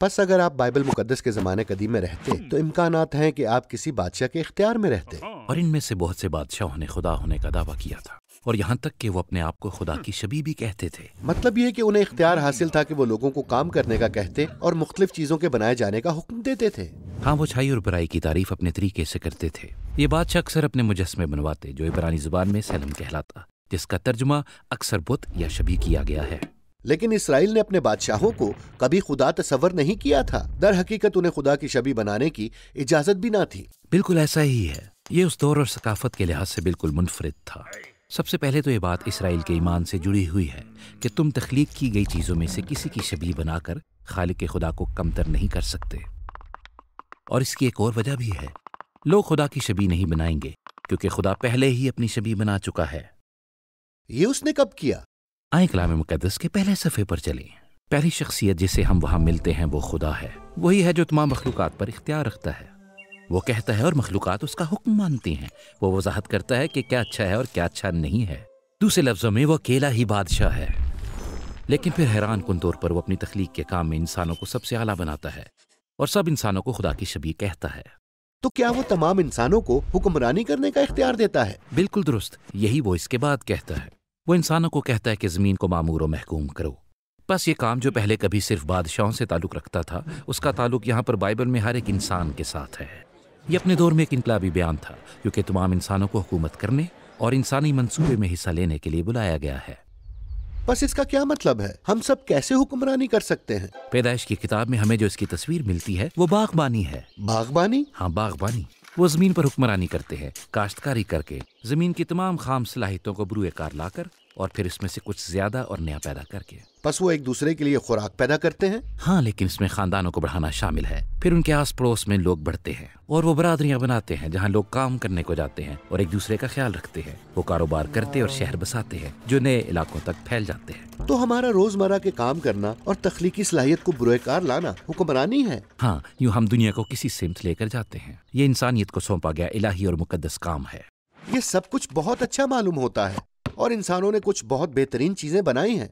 پس اگر آپ بائبل مقدس کے زمانے قدیم میں رہتے تو امکانات ہیں کہ آپ کسی بادشاہ کے اختیار میں رہتے. اور ان میں سے بہت سے بادشاہوں نے خدا ہونے کا دعویٰ کیا تھا، اور یہاں تک کہ وہ اپنے آپ کو خدا کی شبیہ بھی کہتے تھے. مطلب یہ کہ انہیں اختیار حاصل تھا کہ وہ لوگوں کو کام کرنے کا کہتے اور مختلف چیزوں کے بنائے جانے کا حکم دیتے تھے. ہاں، وہ اچھائی اور برائی کی تعریف اپنے طریقے سے کرتے تھے. یہ بادشاہ اکثر اپنے مجسمے بنواتے جو عبرانی زبان میں سلم کہلاتا، جس کا ترجمہ اکثر بت یا شبیہ کیا گیا ہے. لیکن اسرائیل نے اپنے بادشاہوں کو کبھی خدا تصور نہیں کیا تھا. در حقیقت انہیں خدا کی شبیہ بنانے کی اجازت بھی نہ تھی. بالکل ایسا ہی ہے. یہ اس دور اور ثقافت کے لحاظ سے بالکل منفرد تھا. سب سے پہلے تو یہ بات اسرائیل کے ایمان سے جڑی ہوئی ہے کہ تم تخلیق کی گئی چیزوں میں سے کسی کی شبیہ بنا کر خالق خدا کو کمتر نہیں کر سکتے. اور اس کی ایک اور وجہ بھی ہے. لوگ خدا کی شبیہ نہیں بنائیں گے کیونکہ خدا پہلے ہی اپنی شبیہ بنا چکا ہے. یہ اس نے کب کیا؟ آئیں کلام مقدس کے پہلے صفحے پر چلیں. پہلی شخصیت جسے ہم وہاں ملتے ہیں وہ خدا ہے. وہی ہے جو تمام مخلوقات پر اختیار رکھتا ہے. وہ کہتا ہے اور مخلوقات اس کا حکم مانتی ہیں. وہ وضاحت کرتا ہے کہ کیا اچھا ہے اور کیا اچھا نہیں ہے. دوسرے لفظوں میں وہ اکیلا ہی بادشاہ ہے. لیکن پھر حیران کن طور پر وہ اپنی تخلیق کے کام میں انسانوں کو سب سے اعلیٰ بناتا ہے اور سب انسانوں کو خدا کی شبیہ کہتا ہے. تو کیا وہ تمام انسانوں کو حکمرانی کرنے کا اختیار دیتا ہے؟ بالکل درست. یہی وہ اس کے بعد کہتا ہے. وہ انسانوں کو کہتا ہے کہ زمین کو معمور و محکوم کرو. بس یہ کام جو پہلے کبھی صرف بادشاہوں سے تعلق رکھتا تھا، اس کا تعلق یہاں پر بائبل میں ہر ایک انسان کے ساتھ ہے. یہ اپنے دور میں ایک انقلابی بیان تھا کیونکہ تمام انسانوں کو حکومت کرنے اور انسانی منصوبے میں حصہ لینے کے لیے بلایا گیا ہے. بس اس کا کیا مطلب ہے؟ ہم سب کیسے حکمرانی کر سکتے ہیں؟ پیدائش کی کتاب میں ہمیں جو اس کی تصویر ملتی ہے وہ باغبانی ہے. باغبانی؟ ہاں، باغبانی. وہ زمین پر حکمرانی کرتے ہیں، کاشتکاری کر کے زمین کی تمام خام صلاحیتوں کو بروئے کار لا کر اور پھر اس میں سے کچھ زیادہ اور نیا پیدا کر کے. پس وہ ایک دوسرے کے لیے خوراک پیدا کرتے ہیں؟ ہاں، لیکن اس میں خاندانوں کو بڑھانا شامل ہے. پھر ان کے آس پڑوس میں لوگ بڑھتے ہیں اور وہ برادریاں بناتے ہیں جہاں لوگ کام کرنے کو جاتے ہیں اور ایک دوسرے کا خیال رکھتے ہیں. وہ کاروبار کرتے اور شہر بساتے ہیں جو نئے علاقوں تک پھیل جاتے ہیں. تو ہمارا روزمرہ کے کام کرنا اور تخلیقی صلاحیت کو بروئے کار لانا حکمرانی ہے. ہاں، یوں ہم دنیا کو کسی سمت لے کر جاتے ہیں. یہ انسانیت کو سونپا گیا الہی اور مقدس کام ہے. یہ سب کچھ بہت اچھا معلوم ہوتا ہے اور انسانوں نے کچھ بہت بہترین چیزیں بنائی ہیں،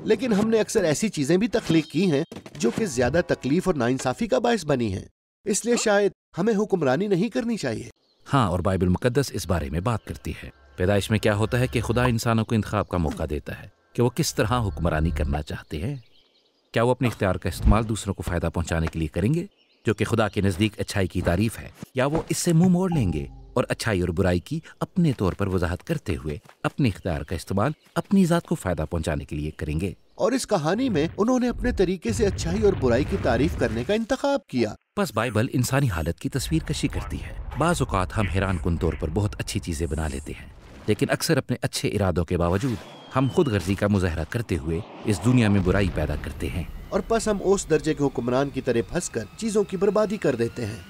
لیکن ہم نے اکثر ایسی چیزیں بھی تخلیق کی ہیں جو کہ زیادہ تکلیف اور ناانصافی کا باعث بنی ہیں. اس لیے شاید ہمیں حکمرانی نہیں کرنی چاہیے. ہاں، اور بائبل مقدس اس بارے میں بات کرتی ہے. پیدائش میں کیا ہوتا ہے کہ خدا انسانوں کو انتخاب کا موقع دیتا ہے کہ وہ کس طرح حکمرانی کرنا چاہتے ہیں. کیا وہ اپنے اختیار کا استعمال دوسروں کو فائدہ پہنچانے کے لیے کریں گے جو کہ خدا کے نزدیک اچھائی کی تعریف ہے، یا وہ اس سے منہ موڑ لیں گے اور اچھائی اور برائی کی اپنے طور پر وضاحت کرتے ہوئے اپنے اختیار کا استعمال اپنی ذات کو فائدہ پہنچانے کے لیے کریں گے؟ اور اس کہانی میں انہوں نے اپنے طریقے سے اچھائی اور برائی کی تعریف کرنے کا انتخاب کیا. بس بائبل انسانی حالت کی تصویر کشی کرتی ہے. بعض اوقات ہم حیران کن طور پر بہت اچھی چیزیں بنا لیتے ہیں، لیکن اکثر اپنے اچھے ارادوں کے باوجود ہم خود غرضی کا مظاہرہ کرتے ہوئے اس دنیا میں برائی پیدا کرتے ہیں. اور پس ہم اس درجے کے حکمران کی طرح پھنس کر چیزوں کی بربادی کر دیتے ہیں.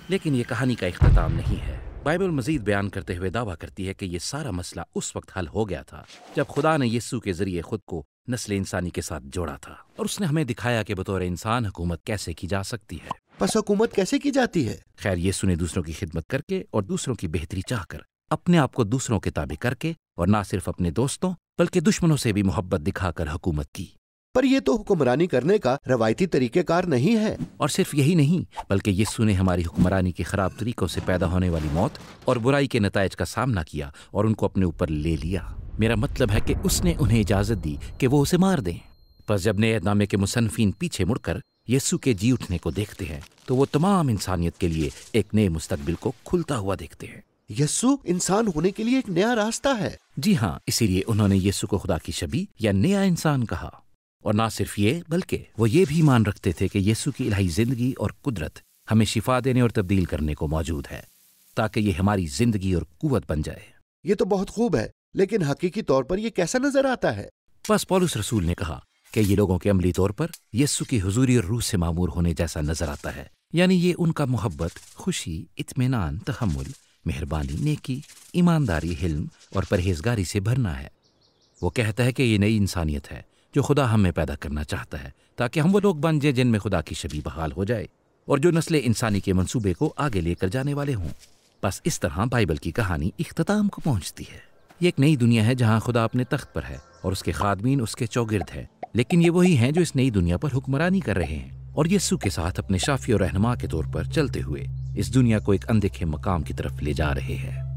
لیکن یہ کہانی کا اختتام نہیں ہے. بائبل مزید بیان کرتے ہوئے دعویٰ کرتی ہے کہ یہ سارا مسئلہ اس وقت حل ہو گیا تھا جب خدا نے یسوع کے ذریعے خود کو نسل انسانی کے ساتھ جوڑا تھا، اور اس نے ہمیں دکھایا کہ بطور انسان حکومت کیسے کی جا سکتی ہے. پس حکومت کیسے کی جاتی ہے؟ خیر، یسوع نے دوسروں کی خدمت کر کے اور دوسروں کی بہتری چاہ کر اپنے آپ کو دوسروں کے تابع کر کے اور نہ صرف اپنے دوستوں بلکہ دشمنوں سے بھی محبت دکھا کر حکومت کی. پر یہ تو حکمرانی کرنے کا روایتی طریقہ کار نہیں ہے. اور صرف یہی نہیں بلکہ یسوع نے ہماری حکمرانی کے خراب طریقوں سے پیدا ہونے والی موت اور برائی کے نتائج کا سامنا کیا اور ان کو اپنے اوپر لے لیا. میرا مطلب ہے کہ اس نے انہیں اجازت دی کہ وہ اسے مار دیں. پس جب نئے نامے کے مصنفین پیچھے مڑ کر یسوع کے جی اٹھنے کو دیکھتے ہیں تو وہ تمام انسانیت کے لیے ایک نئے مستقبل کو کھلتا ہوا دیکھتے ہیں. یسوع انسان ہونے کے لیے ایک نیا راستہ ہے. جی ہاں، اسی لیے انہوں نے یسوع کو خدا کی شبیہ یا نیا انسان کہا. اور نہ صرف یہ بلکہ وہ یہ بھی مان رکھتے تھے کہ یسوع کی الہی زندگی اور قدرت ہمیں شفا دینے اور تبدیل کرنے کو موجود ہے تاکہ یہ ہماری زندگی اور قوت بن جائے. یہ تو بہت خوب ہے، لیکن حقیقی طور پر یہ کیسا نظر آتا ہے؟ بس پولس رسول نے کہا کہ یہ لوگوں کے عملی طور پر یسوع کی حضوری اور روح سے معمور ہونے جیسا نظر آتا ہے. یعنی یہ ان کا محبت، خوشی، اطمینان، تحمل، مہربانی، نیکی، ایمانداری، حلم اور پرہیزگاری سے بھرنا ہے. وہ کہتا ہے کہ یہ نئی انسانیت ہے جو خدا ہم میں پیدا کرنا چاہتا ہے تاکہ ہم وہ لوگ بن جائیں جن میں خدا کی شبیہ بحال ہو جائے اور جو نسل انسانی کے منصوبے کو آگے لے کر جانے والے ہوں. بس اس طرح بائبل کی کہانی اختتام کو پہنچتی ہے. یہ ایک نئی دنیا ہے جہاں خدا اپنے تخت پر ہے اور اس کے خادمین اس کے چوگرد ہیں، لیکن یہ وہی ہیں جو اس نئی دنیا پر حکمرانی کر رہے ہیں اور یسوع کے ساتھ اپنے شافی اور رہنما کے طور پر چلتے ہوئے اس دنیا کو ایک اندیکھے مقام کی طرف لے جا رہے ہیں۔